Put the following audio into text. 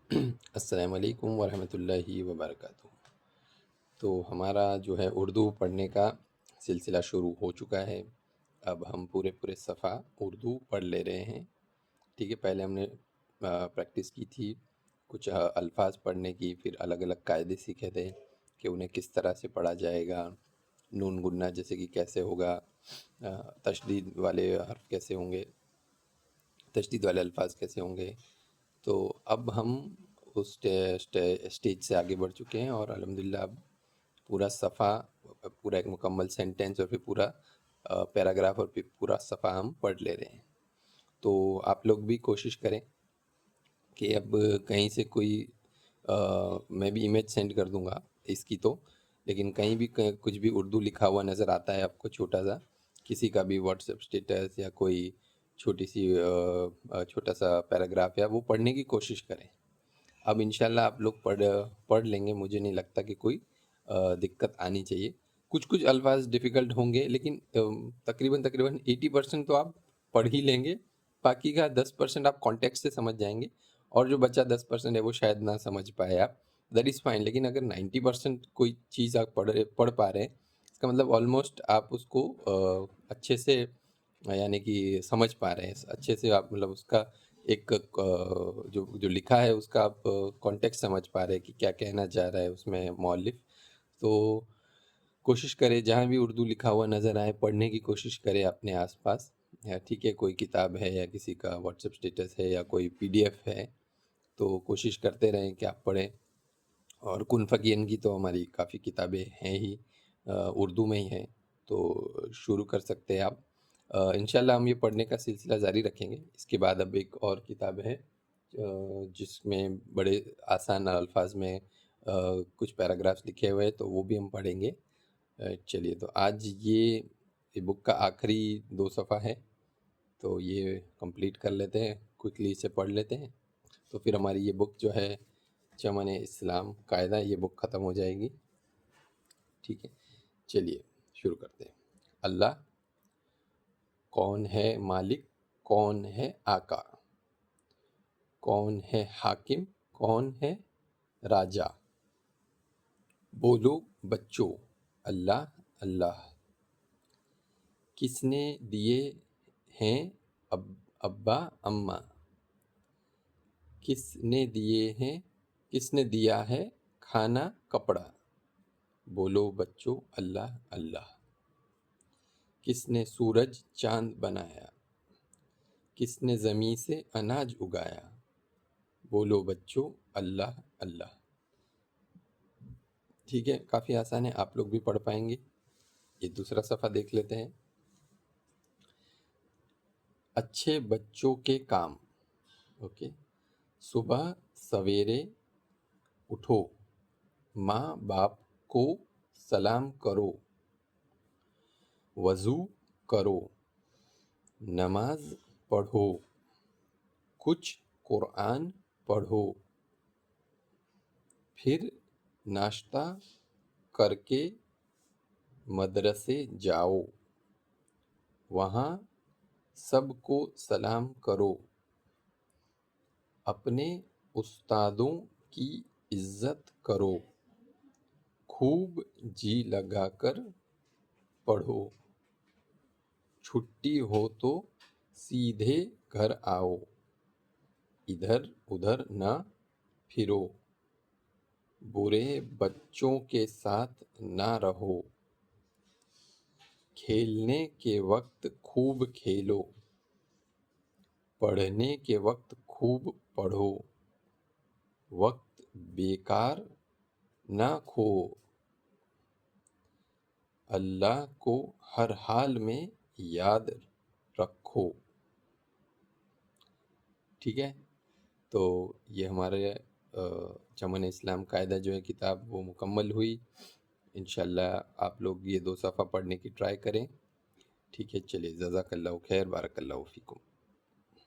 السلام علیکم ورحمۃ اللہ وبرکاتہ۔ تو ہمارا جو ہے اردو پڑھنے کا سلسلہ شروع ہو چکا ہے۔ اب ہم پورے صفحہ اردو پڑھ لے رہے ہیں، ٹھیک ہے۔ پہلے ہم نے پریکٹس کی تھی کچھ الفاظ پڑھنے کی، پھر الگ الگ قاعدے سیکھے تھے کہ انہیں کس طرح سے پڑھا جائے گا، نون گننا جیسے کہ کیسے ہوگا، تشدید والے حرف کیسے ہوں گے، تشدید والے الفاظ کیسے ہوں گے۔ تو اب ہم اس اسٹیج سے آگے بڑھ چکے ہیں، اور الحمدللہ اب پورا صفحہ، پورا ایک مکمل سینٹینس اور پھر پورا پیراگراف اور پھر پورا صفحہ ہم پڑھ لے رہے ہیں۔ تو آپ لوگ بھی کوشش کریں کہ اب کہیں سے کوئی میں بھی امیج سینڈ کر دوں گا اس کی، تو لیکن کہیں بھی کچھ بھی اردو لکھا ہوا نظر آتا ہے آپ کو، چھوٹا سا کسی کا بھی واٹس ایپ اسٹیٹس یا کوئی چھوٹی سی چھوٹا سا پیراگراف، یا وہ پڑھنے کی کوشش کریں۔ اب انشاءاللہ آپ لوگ پڑھ لیں گے، مجھے نہیں لگتا کہ کوئی دقت آنی چاہیے۔ کچھ الفاظ ڈیفیکلٹ ہوں گے، لیکن تقریباً 80% تو آپ پڑھ ہی لیں گے، باقی کا 10% آپ کانٹیکسٹ سے سمجھ جائیں گے، اور جو بچہ 10% ہے وہ شاید نہ سمجھ پائے آپ، دیٹ از فائن۔ لیکن اگر 90% کوئی چیز آپ پڑھ پا رہے ہیں، اس کا مطلب آلموسٹ آپ اس کو اچھے سے یعنی کہ سمجھ پا رہے ہیں، اچھے سے آپ مطلب اس کا ایک جو لکھا ہے اس کا آپ کانٹیکسٹ سمجھ پا رہے ہیں کہ کیا کہنا چاہ رہا ہے اس میں مؤلف۔ تو کوشش کرے جہاں بھی اردو لکھا ہوا نظر آئے پڑھنے کی کوشش کرے اپنے آس پاس، ٹھیک ہے۔ کوئی کتاب ہے یا کسی کا واٹس ایپ اسٹیٹس ہے یا کوئی PDF ہے، تو کوشش کرتے رہیں کہ آپ پڑھیں۔ اور کن فقیہن کی تو ہماری کافی کتابیں ہیں ہی، اردو میں ہی ہیں، تو شروع کر سکتے ہیں آپ۔ انشاءاللہ ہم یہ پڑھنے کا سلسلہ جاری رکھیں گے۔ اس کے بعد اب ایک اور کتاب ہے جس میں بڑے آسان الفاظ میں کچھ پیراگرافس لکھے ہوئے ہیں، تو وہ بھی ہم پڑھیں گے۔ چلیے، تو آج یہ بک کا آخری 2 صفحہ ہے، تو یہ کمپلیٹ کر لیتے ہیں، کوئکلی اسے پڑھ لیتے ہیں، تو پھر ہماری یہ بک جو ہے چمن اسلام قاعدہ، یہ بک ختم ہو جائے گی، ٹھیک ہے۔ چلیے شروع کرتے ہیں۔ اللہ کون ہے مالک، کون ہے آقا، کون ہے حاکم، کون ہے راجا، بولو بچوں اللہ اللہ، کس نے دیے ہیں ابا اماں، کس نے دیا ہے کھانا کپڑا، بولو بچوں اللہ اللہ، کس نے سورج چاند بنایا، کس نے زمین سے اناج اگایا، بولو بچوں اللہ اللہ۔ ٹھیک ہے، کافی آسان ہے، آپ لوگ بھی پڑھ پائیں گے۔ یہ دوسرا صفحہ دیکھ لیتے ہیں۔ اچھے بچوں کے کام، اوکے۔ صبح سویرے اٹھو، ماں باپ کو سلام کرو، وضو کرو، نماز پڑھو، کچھ قرآن پڑھو، پھر ناشتہ کر کے مدرسے جاؤ، وہاں سب کو سلام کرو، اپنے استادوں کی عزت کرو، خوب جی لگا کر پڑھو، چھٹی ہو تو سیدھے گھر آؤ، ادھر ادھر نہ پھرو، برے بچوں کے ساتھ نہ رہو، کھیلنے کے وقت خوب کھیلو، پڑھنے کے وقت خوب پڑھو، وقت بیکار نہ کھو، اللہ کو ہر حال میں یاد رکھو۔ ٹھیک ہے، تو یہ ہمارے چمن اسلام قاعدہ جو ہے کتاب وہ مکمل ہوئی۔ انشاءاللہ آپ لوگ یہ 2 صفحہ پڑھنے کی ٹرائی کریں، ٹھیک ہے۔ چلیے، جزاک اللہ خیر، بارک اللہ فیکم۔